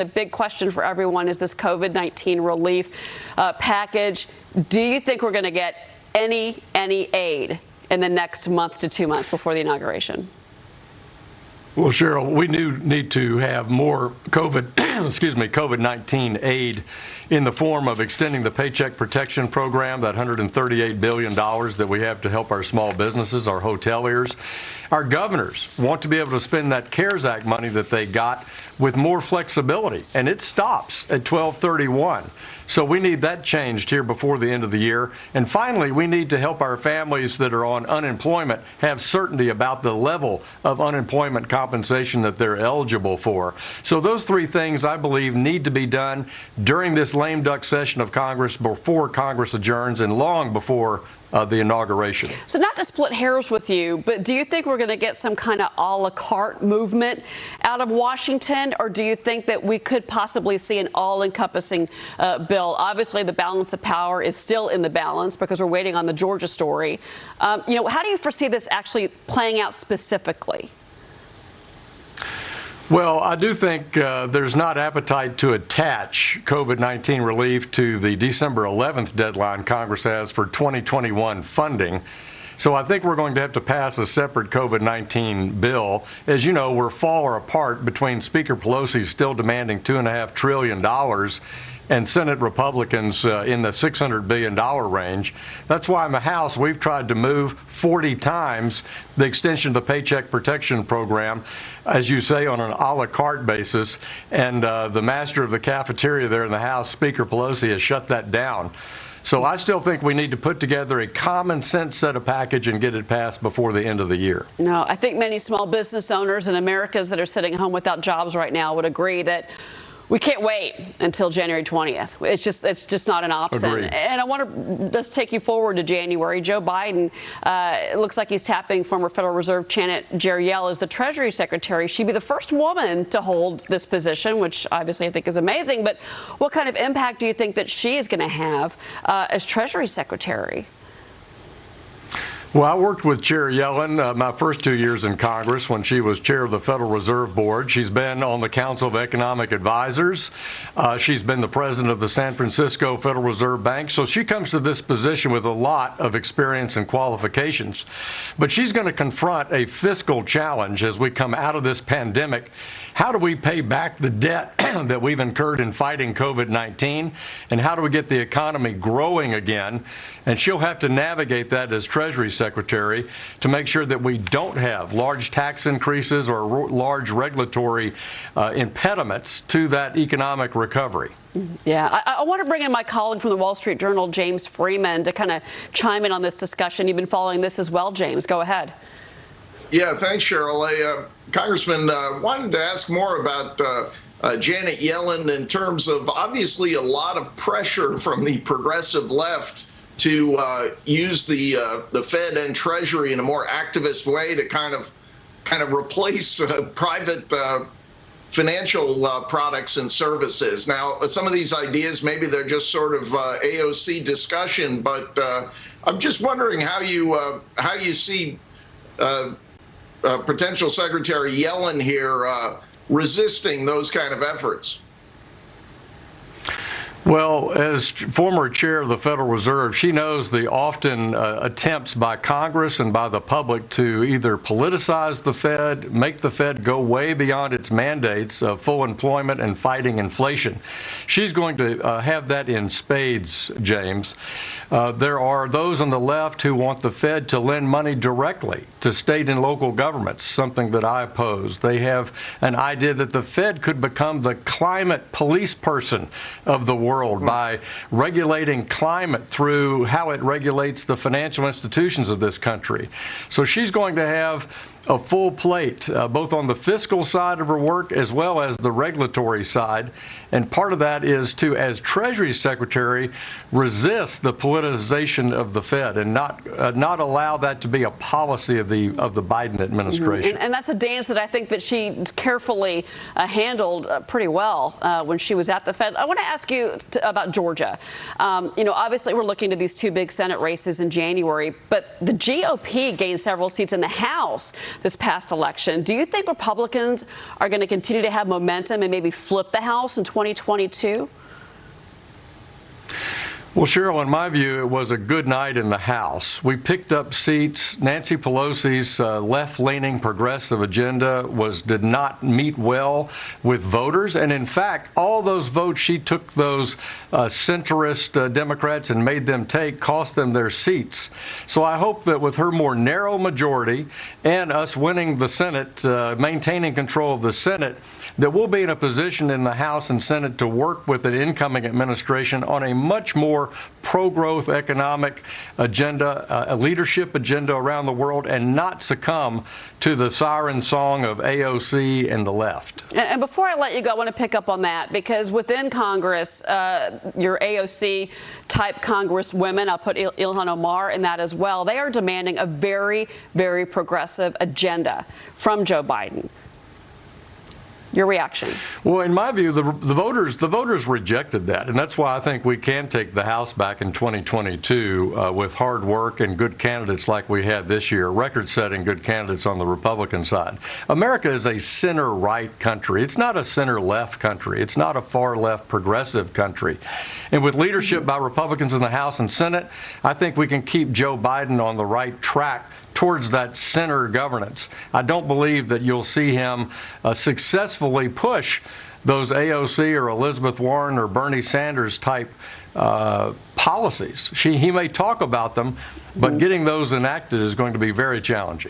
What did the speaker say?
The big question for everyone is this COVID-19 relief package. Do you think we're going to get any aid in the next month to 2 months before the inauguration? Well, Cheryl, we do need to have more COVID-19 aid in the form of extending the Paycheck Protection Program, that $138 billion that we have to help our small businesses, our hoteliers. Our governors want to be able to spend that CARES Act money that they got with more flexibility, and it stops at 12/31. So we need that changed here before the end of the year. And finally, we need to help our families that are on unemployment have certainty about the level of unemployment compensation that they're eligible for. So those three things, I believe, need to be done during this lame duck session of Congress, before Congress adjourns and long before the inauguration. So not to split hairs with you, but do you think we're going to get some kind of a la carte movement out of Washington, or do you think that we could possibly see an all-encompassing bill? Obviously, the balance of power is still in the balance because we're waiting on the Georgia story. How do you foresee this actually playing out specifically? Well, I do think there's not appetite to attach COVID-19 relief to the December 11th deadline Congress has for 2021 funding. So I think we're going to have to pass a separate COVID-19 bill. As you know, we're far apart between Speaker Pelosi still demanding $2.5 trillion and Senate Republicans in the $600 billion range. That's why in the House we've tried to move 40 times the extension of the Paycheck Protection Program, as you say, on an a la carte basis. And the master of the cafeteria there in the House, Speaker Pelosi, has shut that down. So I still think we need to put together a common sense set of package and get it passed before the end of the year. No, I think many small business owners and Americans that are sitting home without jobs right now would agree that we can't wait until January 20th. It's just not an option. Agreed. And I want to just take you forward to January. Joe Biden, it looks like he's tapping former Federal Reserve Janet Yellen as the Treasury Secretary. She'd be the first woman to hold this position, which obviously I think is amazing. But what kind of impact do you think that she is going to have as Treasury Secretary? Well, I worked with Chair Yellen my first 2 years in Congress when she was chair of the Federal Reserve Board. She's been on the Council of Economic Advisors. She's been the president of the San Francisco Federal Reserve Bank. So she comes to this position with a lot of experience and qualifications. But she's going to confront a fiscal challenge as we come out of this pandemic. How do we pay back the debt that we've incurred in fighting COVID-19? And how do we get the economy growing again? And she'll have to navigate that as Treasury Secretary to make sure that we don't have large tax increases or large regulatory impediments to that economic recovery. Yeah, I want to bring in my colleague from the Wall Street Journal, James Freeman, to kind of chime in on this discussion. You've been following this as well, James. Go ahead. Yeah, thanks, Cheryl. Congressman, wanted to ask more about Janet Yellen in terms of obviously a lot of pressure from the progressive left to use the Fed and Treasury in a more activist way to kind of replace private financial products and services. Now, some of these ideas, maybe they're just sort of AOC discussion, but I'm just wondering how you see potential Secretary Yellen here resisting those kind of efforts. Well, as former chair of the Federal Reserve, she knows the often attempts by Congress and by the public to either politicize the Fed, make the Fed go way beyond its mandates of full employment and fighting inflation. She's going to have that in spades, James. There are those on the left who want the Fed to lend money directly to state and local governments, something that I oppose. They have an idea that the Fed could become the climate police person of the world by regulating climate through how it regulates the financial institutions of this country. So she's going to have a full plate, both on the fiscal side of her work as well as the regulatory side. And part of that is to, as Treasury Secretary, resist the politicization of the Fed and not allow that to be a policy of the Biden administration. And that's a dance that I think that she carefully handled pretty well when she was at the Fed. I want to ask you about Georgia. Obviously we're looking to these two big Senate races in January, but the GOP gained several seats in the House this past election. Do you think Republicans are going to continue to have momentum and maybe flip the House in 2022? Well, Cheryl, in my view, it was a good night in the House. We picked up seats. Nancy Pelosi's left-leaning progressive agenda did not meet well with voters. And in fact, all those votes she took those centrist Democrats and made them take cost them their seats. So I hope that with her more narrow majority and us winning the Senate, maintaining control of the Senate, that we'll be in a position in the House and Senate to work with an incoming administration on a much more pro-growth economic agenda, a leadership agenda around the world, and not succumb to the siren song of AOC and the left. And before I let you go, I want to pick up on that, because within Congress, your AOC type Congresswomen, I'll put Ilhan Omar in that as well, they are demanding a very, very progressive agenda from Joe Biden. Your reaction? Well, in my view, the voters rejected that, and that's why I think we can take the House back in 2022 with hard work and good candidates like we had this year, record-setting good candidates on the Republican side. America is a center-right country. It's not a center-left country. It's not a far-left progressive country. And with leadership by Republicans in the House and Senate, I think we can keep Joe Biden on the right track towards that center governance. I don't believe that you'll see him successfully push those AOC or Elizabeth Warren or Bernie Sanders type policies. He may talk about them, but getting those enacted is going to be very challenging.